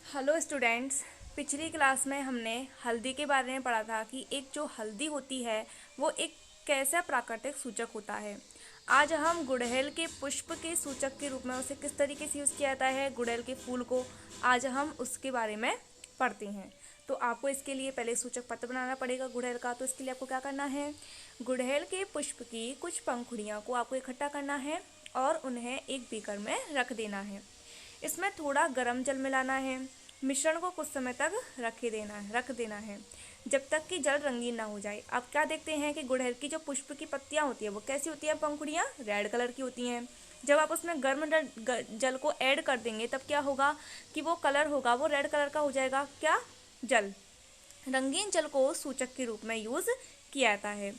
Hello students. पिछली class में हमने हल्दी के बारे में पढ़ा था कि एक जो हल्दी होती है वो एक कैसा प्राकृतिक सूचक होता है। आज हम गुड़हल के पुष्प के सूचक के रूप में उसे किस तरीके से यूज़ किया जाता है, गुड़हल के फूल को, आज हम उसके बारे में पढ़ते हैं। तो आपको इसके लिए पहले सूचक पत्र बनाना पड़ेगा गुड़हल का। तो इसके लिए आपको क्या करना है, गुड़हल के पुष्प की कुछ पंखुड़ियों को आपको इकट्ठा करना है और उन्हें एक बीकर में रख देना है। इसमें थोड़ा गर्म जल मिलाना है। मिश्रण को कुछ समय तक रख देना है जब तक कि जल रंगीन ना हो जाए। अब क्या देखते हैं कि गुड़हल की जो पुष्प की पत्तियां होती है वो कैसी होती हैं, पंखुड़ियाँ रेड कलर की होती हैं। जब आप उसमें गर्म जल को ऐड कर देंगे तब क्या होगा कि वो कलर होगा वो रेड कलर का हो जाएगा। क्या? जल। रंगीन जल को सूचक के रूप में यूज़ किया जाता है।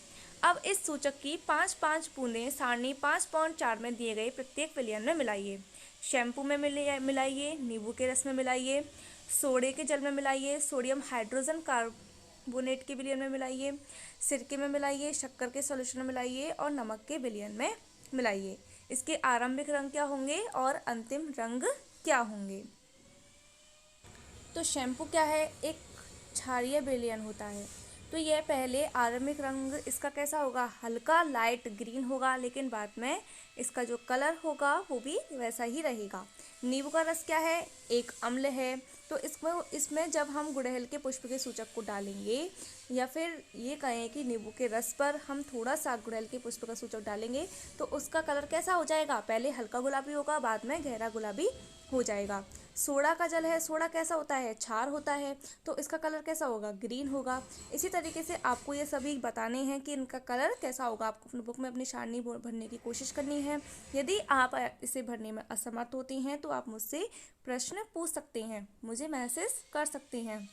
अब इस सूचक की 5-5 बूंदें सारणी 5.4 में दिए गए प्रत्येक विलयन में मिलाइए। शैम्पू में मिलाइए, नींबू के रस में मिलाइए, सोडे के जल में मिलाइए, सोडियम हाइड्रोजन कार्बोनेट के विलयन में मिलाइए, सिरके में मिलाइए, शक्कर के सॉल्यूशन में मिलाइए और नमक के विलयन में मिलाइए। इसके आरंभिक रंग क्या होंगे और अंतिम रंग क्या होंगे? तो शैम्पू क्या है? एक क्षारीय विलयन होता है। तो यह पहले आरंभिक रंग इसका कैसा होगा, हल्का लाइट ग्रीन होगा, लेकिन बाद में इसका जो कलर होगा वो भी वैसा ही रहेगा। नींबू का रस क्या है? एक अम्ल है। तो इसमें जब हम गुड़हल के पुष्प के सूचक को डालेंगे या फिर ये कहें कि नींबू के रस पर हम थोड़ा सा गुड़हल के पुष्प का सूचक डालेंगे तो उसका कलर कैसा हो जाएगा, पहले हल्का गुलाबी होगा, बाद में गहरा गुलाबी हो जाएगा। सोडा का जल है, सोडा कैसा होता है, क्षार होता है, तो इसका कलर कैसा होगा, ग्रीन होगा। इसी तरीके से आपको ये सभी बताने हैं कि इनका कलर कैसा होगा। आपको अपनी बुक में अपनी सारणी भरने की कोशिश करनी है। यदि आप इसे भरने में असमर्थ होती हैं तो आप मुझसे प्रश्न पूछ सकते हैं, मुझे मैसेज कर सकते हैं।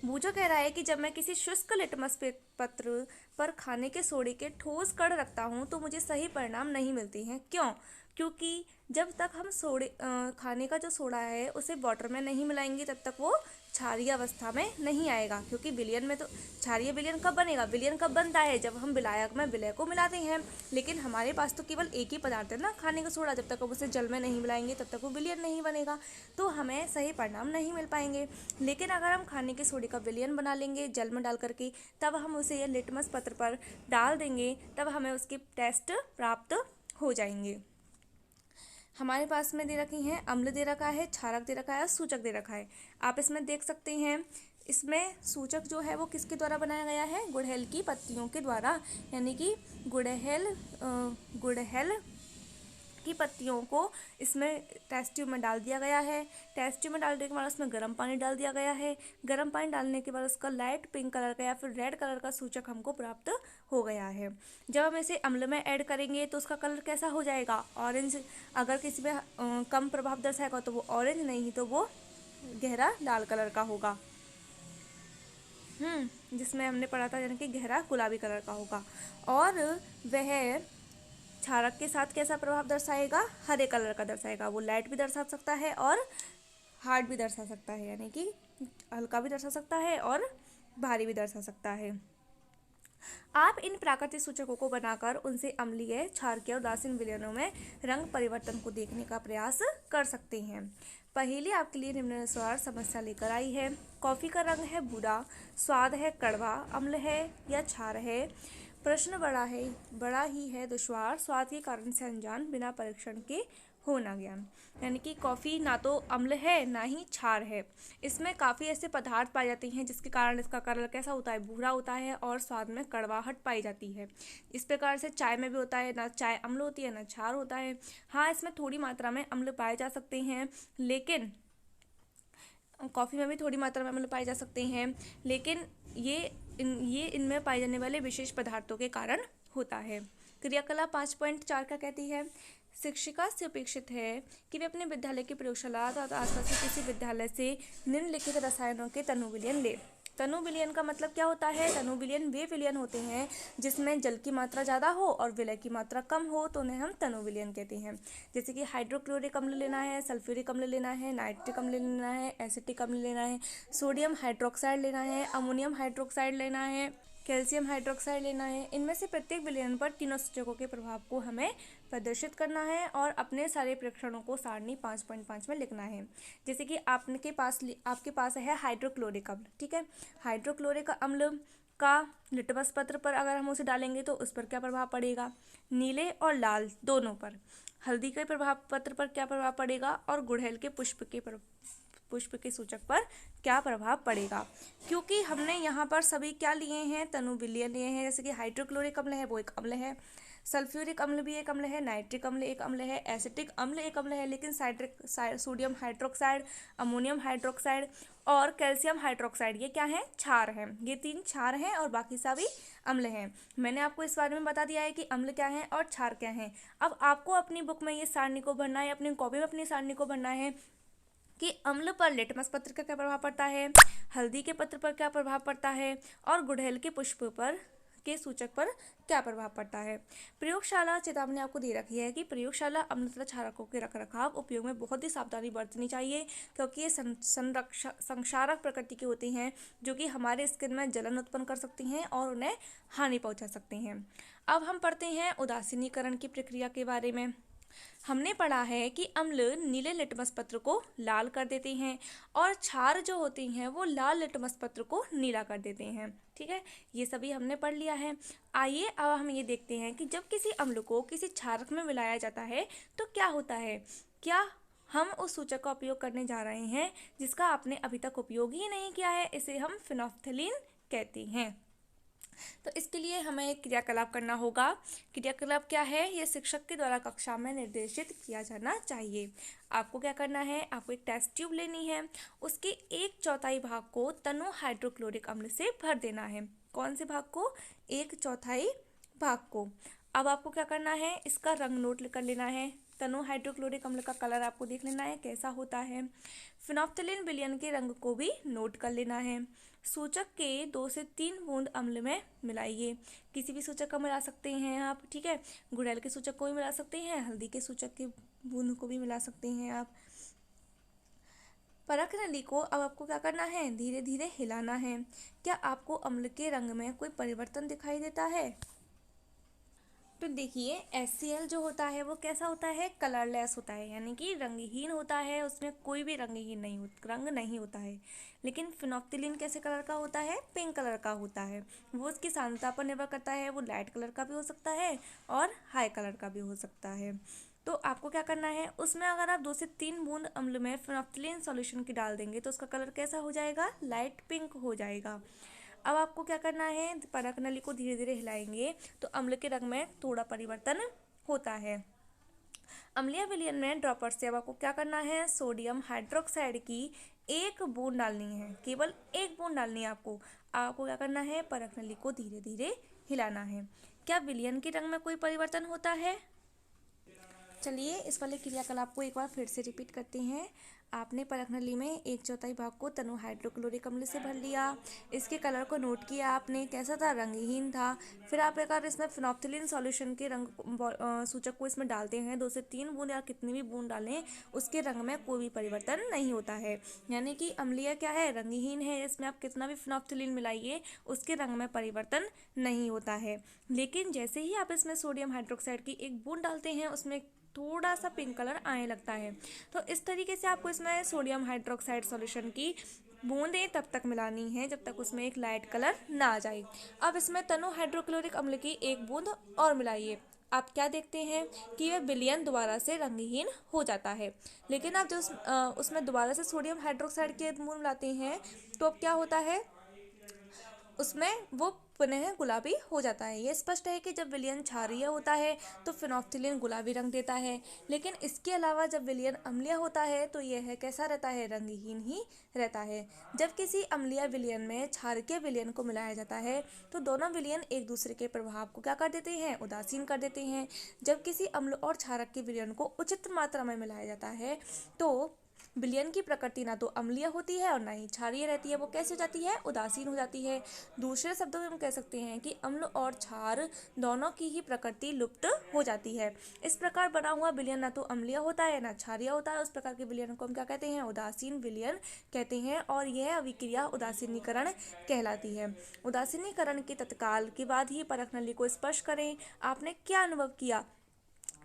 बूझो कह रहा है कि जब मैं किसी शुष्क लिटमस पत्र पर खाने के सोडे के ठोस कण रखता हूँ तो मुझे सही परिणाम नहीं मिलते हैं। क्यों? क्योंकि जब तक हम खाने का जो सोडा है उसे वाटर में नहीं मिलाएंगे तब तक वो क्षारीय अवस्था में नहीं आएगा। क्योंकि विलयन में तो क्षारीय विलयन कब बनेगा, विलयन कब बनता है, जब हम विलायक में विलय को मिलाते हैं। लेकिन हमारे पास तो केवल एक ही पदार्थ है ना, खाने का सोडा, जब तक हम उसे जल में नहीं मिलाएंगे तब तक वो विलयन नहीं बनेगा, तो हमें सही परिणाम नहीं मिल पाएंगे। लेकिन अगर हम खाने के सोडे का विलयन बना लेंगे जल में डाल करके, तब हम उसे लिटमस पत्र पर डाल देंगे, तब हमें उसके टेस्ट प्राप्त हो जाएंगे। हमारे पास में दे रखी हैं, अम्ल दे रखा है, क्षारक दे रखा है और सूचक दे रखा है। आप इसमें देख सकते हैं, इसमें सूचक जो है वो किसके द्वारा बनाया गया है, गुड़हल की पत्तियों के द्वारा। यानी कि गुड़हल की पत्तियों को इसमें टेस्ट ट्यूब में डाल दिया गया है। टेस्ट ट्यूब में डालने के बाद उसमें गर्म पानी डाल दिया गया है। गर्म पानी डालने के बाद उसका लाइट पिंक कलर का या फिर रेड कलर का सूचक हमको प्राप्त हो गया है। जब हम इसे अम्ल में ऐड करेंगे तो उसका कलर कैसा हो जाएगा, ऑरेंज। अगर किसी में कम प्रभाव दर्शाएगा तो वो ऑरेंज, नहीं तो वो गहरा लाल कलर का होगा। जिसमें हमने पढ़ा था यानी कि गहरा गुलाबी कलर का होगा। और वह क्षारक के साथ कैसा प्रभाव दर्शाएगा, हरे कलर का दर्शाएगा। वो लाइट भी दर्शा सकता है और हार्ड भी दर्शा सकता है, यानी कि हल्का भी दर्शा सकता है और भारी भी दर्शा सकता है। आप इन प्राकृतिक सूचकों को बनाकर उनसे अम्लीय, क्षारकीय और उदासीन विलयनों में रंग परिवर्तन को देखने का प्रयास कर सकते हैं। पहेली आपके लिए निम्नानुसार समस्या लेकर आई है। कॉफ़ी का रंग है भूरा, स्वाद है कड़वा, अम्ल है या क्षार है। प्रश्न बड़ा ही है दुश्वार, स्वाद के कारण से अनजान, बिना परीक्षण के हो ना ज्ञान। यानी कि कॉफ़ी ना तो अम्ल है ना ही क्षार है। इसमें काफ़ी ऐसे पदार्थ पाए जाते हैं जिसके कारण इसका कलर कैसा होता है, भूरा होता है और स्वाद में कड़वाहट पाई जाती है। इस प्रकार से चाय में भी होता है, ना चाय अम्ल होती है ना क्षार होता है। हाँ, इसमें थोड़ी मात्रा में अम्ल पाए जा सकते हैं, लेकिन कॉफ़ी में भी थोड़ी मात्रा में अम्ल पाए जा सकते हैं, लेकिन ये इनमें पाए जाने वाले विशेष पदार्थों के कारण होता है। क्रियाकलाप 5.4 क्या कहती है, शिक्षिका से अपेक्षित है कि वे अपने विद्यालय की प्रयोगशाला तथा आसपास के किसी विद्यालय से निम्नलिखित रसायनों के तनु विलयन ले। तनु विलयन का मतलब क्या होता है, तनु विलयन वे विलयन होते हैं जिसमें जल की मात्रा ज़्यादा हो और विलय की मात्रा कम हो, तो उन्हें हम तनु विलयन कहते हैं। जैसे कि हाइड्रोक्लोरिक अम्ल लेना है, सल्फ्यूरिक अम्ल लेना है, नाइट्रिक अम्ल लेना है, एसिटिक अम्ल लेना है, सोडियम हाइड्रोक्साइड लेना है, अमोनियम हाइड्रोक्साइड लेना है, कैल्शियम हाइड्रोक्साइड लेना है। इनमें से प्रत्येक विलयन पर तीनों सूचकों के प्रभाव को हमें प्रदर्शित करना है और अपने सारे प्रेक्षणों को सारणी 5.5 में लिखना है। जैसे कि आपके पास है हाइड्रोक्लोरिक अम्ल, ठीक है। हाइड्रोक्लोरिक अम्ल का लिटमस पत्र पर अगर हम उसे डालेंगे तो उस पर क्या प्रभाव पड़ेगा, नीले और लाल दोनों पर। हल्दी के प्रभाव पत्र पर क्या प्रभाव पड़ेगा और गुड़हल के पुष्प के सूचक पर क्या प्रभाव पड़ेगा। क्योंकि हमने यहाँ पर सभी क्या लिए हैं, तनु विलयन लिए हैं। जैसे कि हाइड्रोक्लोरिक अम्ल है वो एक अम्ल है, सल्फ्यूरिक अम्ल भी एक अम्ल है, नाइट्रिक अम्ल एक अम्ल है, एसिटिक अम्ल एक अम्ल है, लेकिन सोडियम हाइड्रोक्साइड, अमोनियम हाइड्रोक्साइड और कैल्शियम हाइड्रोक्साइड ये क्या है, क्षार हैं। ये 3 क्षार हैं और बाकी सभी अम्ल हैं। मैंने आपको इस बारे में बता दिया है कि अम्ल क्या है और क्षार क्या है। अब आपको अपनी बुक में ये सारणी को भरना है, अपनी कॉपी में अपनी सारणी को भरना है कि अम्ल पर लिटमस पत्र का क्या प्रभाव पड़ता है, हल्दी के पत्र पर क्या प्रभाव पड़ता है और गुड़हल के पुष्प पर के सूचक पर क्या प्रभाव पड़ता है। प्रयोगशाला चेतावनी आपको दे रखी है कि प्रयोगशाला अम्ल तथा क्षारकों के रखरखाव उपयोग में बहुत ही सावधानी बरतनी चाहिए, क्योंकि ये संक्षारक प्रकृति के होते हैं जो कि हमारे स्किन में जलन उत्पन्न कर सकती हैं और उन्हें हानि पहुंचा सकते हैं। अब हम पढ़ते हैं उदासीनीकरण की प्रक्रिया के बारे में। हमने पढ़ा है कि अम्ल नीले लिटमस पत्र को लाल कर देते हैं और क्षार जो होती हैं वो लाल लिटमस पत्र को नीला कर देते हैं, ठीक है। ये सभी हमने पढ़ लिया है। आइए अब हम ये देखते हैं कि जब किसी अम्ल को किसी क्षारक में मिलाया जाता है तो क्या होता है। क्या हम उस सूचक का उपयोग करने जा रहे हैं जिसका आपने अभी तक उपयोग ही नहीं किया है, इसे हम फिनोल्फ्थलीन कहते हैं। तो इसके लिए हमें एक क्रियाकलाप करना होगा। क्रियाकलाप क्या है, ये शिक्षक के द्वारा कक्षा में निर्देशित किया जाना चाहिए। आपको क्या करना है, आपको एक टेस्ट ट्यूब लेनी है, उसके 1/4 भाग को तनु हाइड्रोक्लोरिक अम्ल से भर देना है। कौन से भाग को, 1/4 भाग को। अब आपको क्या करना है, इसका रंग नोट कर लेना है। तनु हाइड्रोक्लोरिक अम्ल का कलर आपको देख लेना है कैसा होता है। फिनोल्फ्थलीन विलयन के रंग को भी नोट कर लेना है। सूचक के 2 से 3 बूंद अम्ल में मिलाइए। किसी भी सूचक का मिला सकते हैं आप, ठीक है। गुड़हल के सूचक को भी मिला सकते हैं, हल्दी के सूचक के बूंद को भी मिला सकते हैं आप। परख नली को अब आपको क्या करना है, धीरे धीरे हिलाना है। क्या आपको अम्ल के रंग में कोई परिवर्तन दिखाई देता है। तो देखिए HCl जो होता है वो कैसा होता है, कलरलेस होता है, यानी कि रंगहीन होता है, उसमें कोई भी रंग नहीं होता है। लेकिन फिनोल्फ्थलीन कैसे कलर का होता है, पिंक कलर का होता है। वो उसकी सांद्रता पर निर्भर करता है, वो लाइट कलर का भी हो सकता है और हाई कलर का भी हो सकता है। तो आपको क्या करना है, उसमें अगर आप 2 से 3 बूंद अम्ल में फिनोल्फ्थलीन सॉल्यूशन की डाल देंगे तो उसका कलर कैसा हो जाएगा, लाइट पिंक हो जाएगा। अब आपको क्या करना है, परख नली को धीरे धीरे हिलाएंगे तो अम्ल के रंग में थोड़ा परिवर्तन होता है। अम्लीय विलयन में ड्रॉपर से अब आपको क्या करना है, सोडियम हाइड्रोक्साइड की 1 बूंद डालनी है, केवल 1 बूंद डालनी है आपको क्या करना है, परख नली को धीरे धीरे हिलाना है। क्या विलयन के रंग में कोई परिवर्तन होता है। चलिए इस वाले क्रियाकलाप को एक बार फिर से रिपीट करते हैं। आपने परख नली में 1/4 भाग को तनु हाइड्रोक्लोरिक अम्ल से भर लिया। इसके कलर को नोट किया आपने, कैसा था, रंगहीन था। फिर आप एक बार इसमें फिनोल्फ्थलीन सॉल्यूशन के रंग सूचक को इसमें डालते हैं, 2 से 3 बूंद या कितनी भी बूंद डालें उसके रंग में कोई भी परिवर्तन नहीं होता है। यानी कि अम्लीय क्या है, रंगहीन है, इसमें आप कितना भी फिनोल्फ्थलीन मिलाइए उसके रंग में परिवर्तन नहीं होता है। लेकिन जैसे ही आप इसमें सोडियम हाइड्रोक्साइड की 1 बूंद डालते हैं उसमें थोड़ा सा पिंक कलर आने लगता है। तो इस तरीके से आपको इसमें सोडियम हाइड्रोक्साइड सॉल्यूशन की बूंदें तब तक मिलानी है जब तक उसमें एक लाइट कलर ना आ जाए। अब इसमें तनु हाइड्रोक्लोरिक अम्ल की 1 बूंद और मिलाइए। आप क्या देखते हैं कि वह विलयन दोबारा से रंगहीन हो जाता है। लेकिन आप जो उसमें दोबारा से सोडियम हाइड्रोक्साइड की 1 बूंद मिलाते हैं तो अब क्या होता है, उसमें वो पुनः गुलाबी हो जाता है। ये स्पष्ट है कि जब विलयन क्षारीय होता है तो फिनोल्फ्थलीन गुलाबी रंग देता है, लेकिन इसके अलावा जब विलयन अम्लीय होता है तो यह कैसा रहता है, रंगहीन ही रहता है। जब किसी अम्लीय विलयन में क्षारकीय विलयन को मिलाया जाता है तो दोनों विलयन एक दूसरे के प्रभाव को क्या कर देते हैं, उदासीन कर देते हैं। जब किसी अम्ल और क्षारक के विलयन को उचित मात्रा में मिलाया जाता है तो विलयन की प्रकृति ना तो अम्लीय होती है और ना ही क्षारीय रहती है, वो कैसे हो जाती है, उदासीन हो जाती है। दूसरे शब्दों में हम कह सकते हैं कि अम्ल और क्षार दोनों की ही प्रकृति लुप्त हो जाती है। इस प्रकार बना हुआ विलयन ना तो अम्लीय होता है ना क्षारीय होता है, उस प्रकार के विलयन को हम क्या कहते हैं, उदासीन विलयन कहते हैं और यह अभिक्रिया उदासीनीकरण कहलाती है। उदासीनीकरण के तत्काल के बाद ही परख नली को स्पर्श करें। आपने क्या अनुभव किया,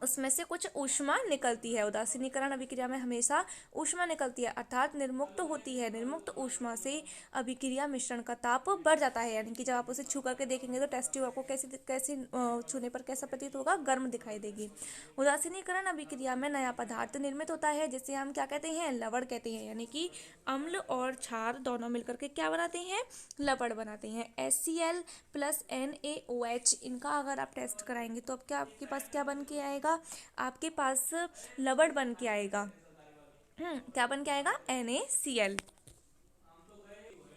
उसमें से कुछ ऊष्मा निकलती है। उदासीनीकरण अभिक्रिया में हमेशा ऊष्मा निकलती है, अर्थात निर्मुक्त होती है। निर्मुक्त ऊष्मा से अभिक्रिया मिश्रण का ताप बढ़ जाता है, यानी कि जब आप उसे छू करके देखेंगे तो टेस्ट ट्यूब आपको कैसे छूने पर कैसा प्रतीत होगा, गर्म दिखाई देगी। उदासीनीकरण अभिक्रिया में नया पदार्थ निर्मित होता है जिसे हम क्या कहते हैं, लवण कहते हैं, यानी कि अम्ल और क्षार दोनों मिलकर के क्या बनाते हैं, लवण बनाते हैं। HCl प्लस NaOH, इनका अगर आप टेस्ट कराएंगे तो अब क्या आपके पास क्या बन के आएगा, आपके पास लवण बन के आएगा। क्या बन के आएगा, NaCl।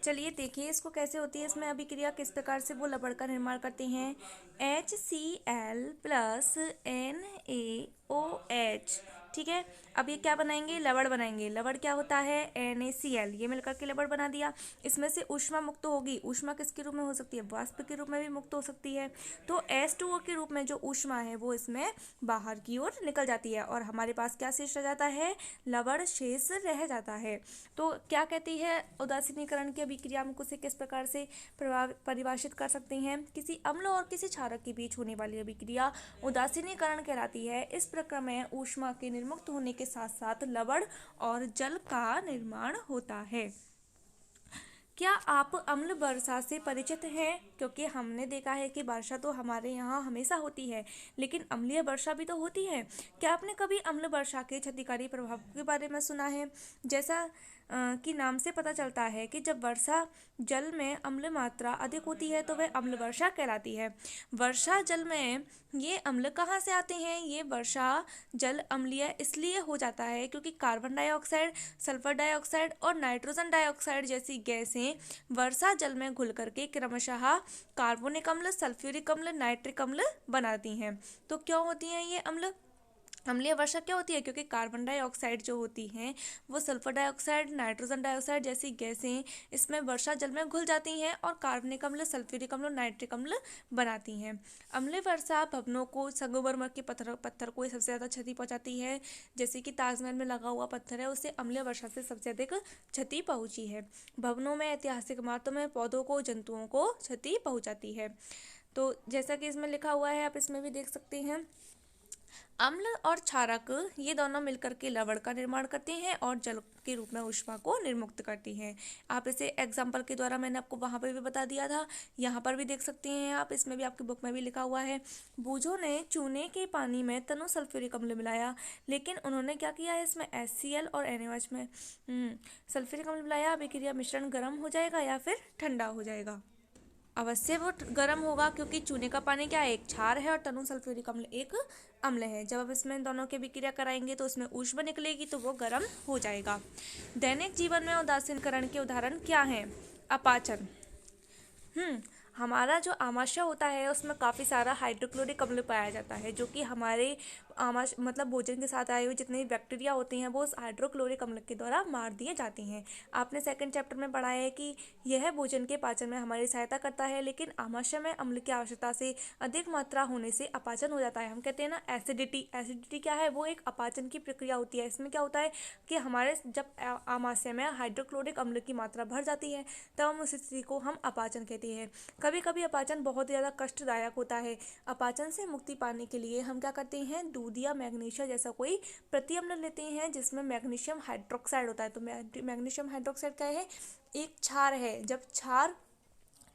चलिए देखिए इसको कैसे होती है, इसमें अभिक्रिया किस प्रकार से वो लवण का निर्माण करते हैं। HCl प्लस NaOH, ठीक है। अब ये क्या बनाएंगे, लवण बनाएंगे। लवण क्या होता है, NaCl, ये मिलकर के लवण बना दिया। इसमें से ऊष्मा मुक्त होगी। ऊष्मा किसके रूप में हो सकती है, वाष्प के रूप में भी मुक्त हो सकती है। तो H2O के रूप में जो ऊष्मा है वो इसमें बाहर की ओर निकल जाती है और हमारे पास क्या शेष रह जाता है, लवण शेष रह जाता है। तो क्या कहती है उदासीनीकरण की अभिक्रिया को से किस प्रकार से परिभाषित कर सकते हैं, किसी अम्ल और किसी क्षारक के बीच होने वाली अभिक्रिया उदासीनीकरण कहलाती है। इस प्रक्रिया में ऊष्मा के निर्मुक्त होने के साथ साथ लवण और जल का निर्माण होता है। क्या आप अम्ल वर्षा से परिचित हैं, क्योंकि हमने देखा है कि वर्षा तो हमारे यहाँ हमेशा होती है, लेकिन अम्लीय वर्षा भी तो होती है। क्या आपने कभी अम्ल वर्षा के क्षतिकारी प्रभाव के बारे में सुना है। जैसा कि नाम से पता चलता है कि जब वर्षा जल में अम्ल मात्रा अधिक होती है तो वह अम्ल वर्षा कहलाती है। वर्षा जल में ये अम्ल कहाँ से आते हैं, ये वर्षा जल अम्लीय इसलिए हो जाता है क्योंकि कार्बन डाइऑक्साइड, सल्फर डाइऑक्साइड और नाइट्रोजन डाइऑक्साइड जैसी गैसें वर्षा जल में घुल करके क्रमशः कार्बोनिक अम्ल, सल्फ्यूरिक अम्ल, नाइट्रिक अम्ल बनाती हैं। तो क्यों होती हैं ये अम्ल, अम्लीय वर्षा क्या होती है, क्योंकि कार्बन डाइऑक्साइड जो होती हैं वो सल्फर डाइऑक्साइड, नाइट्रोजन डाइऑक्साइड जैसी गैसें इसमें वर्षा जल में घुल जाती हैं और कार्बनिक अम्ल, सल्फ्यूरिक अम्ल, नाइट्रिक अम्ल बनाती हैं। अम्लीय वर्षा भवनों को, संगमरमर के पत्थर को सबसे ज़्यादा क्षति पहुंचाती है। जैसे कि ताजमहल में लगा हुआ पत्थर है, उसे अम्लीय वर्षा से सबसे अधिक क्षति पहुंची है। भवनों में, ऐतिहासिक इमारतों में, पौधों को, जंतुओं को क्षति पहुँचाती है। तो जैसा कि इसमें लिखा हुआ है आप इसमें भी देख सकते हैं, अम्ल और क्षारक ये दोनों मिलकर के लवण का निर्माण करते हैं और जल के रूप में ऊष्मा को निर्मुक्त करती हैं। आप इसे एग्जाम्पल के द्वारा मैंने आपको वहाँ पर भी बता दिया था, यहाँ पर भी देख सकते हैं आप, इसमें भी आपकी बुक में भी लिखा हुआ है। बूझों ने चूने के पानी में तनु सल्फ्यूरिक अम्ल मिलाया, लेकिन उन्होंने क्या किया है, इसमें HCl और NaOH में सल्फ्यूरिक अम्ल मिलाया। अभिक्रिया मिश्रण गर्म हो जाएगा या फिर ठंडा हो जाएगा, अवश्य वो गर्म होगा, क्योंकि चूने का पानी क्या है, एक क्षार है और तनु सल्फ्यूरिक अम्ल एक अम्ल है। जब आप इसमें दोनों की अभिक्रिया कराएंगे तो उसमें ऊष्मा निकलेगी तो वो गर्म हो जाएगा। दैनिक जीवन में उदासीनीकरण के उदाहरण क्या हैं, अपाचन। हमारा जो आमाशय होता है उसमें काफ़ी सारा हाइड्रोक्लोरिक अम्ल पाया जाता है, जो कि हमारे मतलब भोजन के साथ आए हुए जितने भी बैक्टीरिया होते हैं वो उस हाइड्रोक्लोरिक अम्ल के द्वारा मार दिए जाते हैं। आपने सेकंड चैप्टर में पढ़ा है कि यह भोजन के पाचन में हमारी सहायता करता है, लेकिन आमाशय में अम्ल की आवश्यकता से अधिक मात्रा होने से अपाचन हो जाता है। हम कहते हैं ना एसिडिटी क्या है, वो एक अपाचन की प्रक्रिया होती है। इसमें क्या होता है कि हमारे जब आमाशय में हाइड्रोक्लोरिक अम्ल की मात्रा बढ़ जाती है तब हम उस स्थिति को हम अपाचन कहते हैं। कभी कभी अपाचन बहुत ज़्यादा कष्टदायक होता है। अपाचन से मुक्ति पाने के लिए हम क्या करते हैं, दूध या मैग्नीशियम जैसा कोई प्रतिअम्ल लेते हैं जिसमें मैग्नीशियम हाइड्रोक्साइड होता है। तो मैग्नीशियम हाइड्रोक्साइड क्या है, एक क्षार है। जब क्षार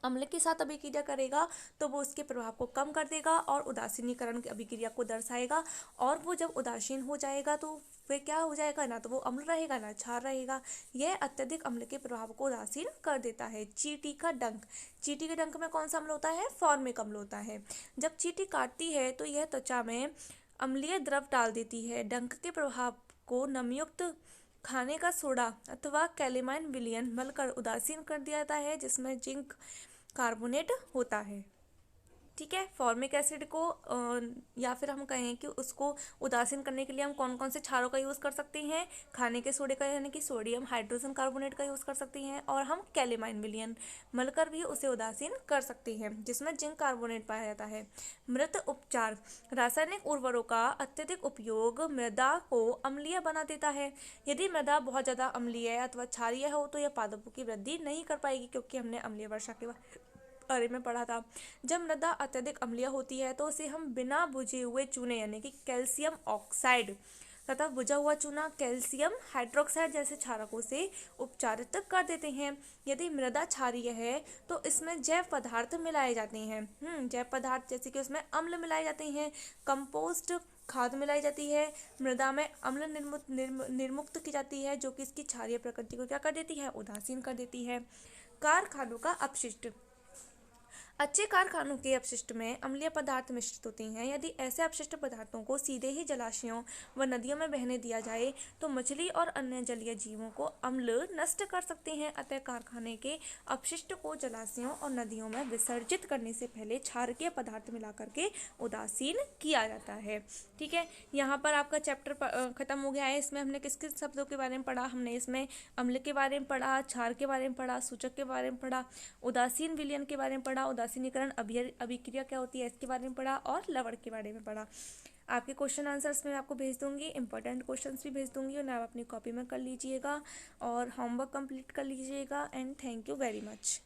अम्ल के साथ अभिक्रिया करेगा तो वो उसके प्रभाव को कम कर देगा और उदासीनीकरण की अभिक्रिया को दर्शाएगा, और वो जब उदासीन हो जाएगा तो वे क्या हो जाएगा, ना तो वो अम्ल रहेगा ना क्षार रहेगा। यह अत्यधिक अम्ल के प्रभाव को उदासीन कर देता है। चींटी का डंक, चींटी के डंक में कौन सा अम्ल होता है, फॉर्मिक अम्ल होता है। जब चींटी काटती है तो यह त्वचा में अम्लीय द्रव डाल देती है। डंक के प्रभाव को नमयुक्त खाने का सोडा अथवा कैलेमाइन विलयन मलकर उदासीन कर दिया जाता है, जिसमें जिंक कार्बोनेट होता है। ठीक है, फॉर्मिक एसिड को या फिर हम कहें कि उसको उदासीन करने के लिए हम कौन कौन से क्षारों का यूज़ कर सकते हैं, खाने के सोडे का यानी कि सोडियम हाइड्रोजन कार्बोनेट का यूज़ कर सकते हैं, और हम कैलेमाइन विलयन मलकर भी उसे उदासीन कर सकते हैं, जिसमें जिंक कार्बोनेट पाया जाता है। मृत उपचार, रासायनिक उर्वरकों का अत्यधिक उपयोग मृदा को अम्लीय बना देता है। यदि मृदा बहुत ज़्यादा अम्लीय अथवा क्षारीय हो तो यह पादपों की वृद्धि नहीं कर पाएगी, क्योंकि हमने अम्लीय वर्षा के बारे में पढ़ा था। जब मृदा अत्यधिक अम्लीय होती है तो उसे हम बिना बुझे हुए चूने यानी कि कैल्शियम ऑक्साइड तथा बुझा हुआ चूना कैल्शियम हाइड्रोक्साइड जैसे क्षारकों से उपचारित कर देते हैं। यदि मृदा क्षारीय है तो इसमें जैव पदार्थ मिलाए जाते हैं। जैव पदार्थ जैसे कि उसमें अम्ल मिलाए जाते हैं, कंपोस्ट खाद मिलाई जाती है, मृदा में अम्ल निर्मुक्त की जाती है जो कि इसकी क्षारीय प्रकृति को क्या कर देती है, उदासीन कर देती है। कारखानों का अपशिष्ट। अच्छे कारखानों के अपशिष्ट में अम्लीय पदार्थ मिश्रित होते हैं। यदि ऐसे अपशिष्ट पदार्थों को सीधे ही जलाशयों व नदियों में बहने दिया जाए तो मछली और अन्य जलीय जीवों को अम्ल नष्ट कर सकते हैं। अतः कारखाने के अपशिष्ट को जलाशयों और नदियों में विसर्जित करने से पहले क्षारकीय पदार्थ मिलाकर के उदासीन किया जाता है। ठीक है, यहाँ पर आपका चैप्टर खत्म हो गया है। इसमें हमने किस किस शब्दों के बारे में पढ़ा? हमने इसमें अम्ल के बारे में पढ़ा, क्षार के बारे में पढ़ा, सूचक के बारे में पढ़ा, उदासीन विलयन के बारे में पढ़ा, उदासीनीकरण अभिक्रिया क्या होती है इसके बारे में पढ़ा, और लवण के बारे में पढ़ा। आपके क्वेश्चन आंसर्स मैं आपको भेज दूंगी, इंपॉर्टेंट क्वेश्चंस भी भेज दूंगी, और आप अपनी कॉपी में कर लीजिएगा और होमवर्क कंप्लीट कर लीजिएगा। And thank you very much.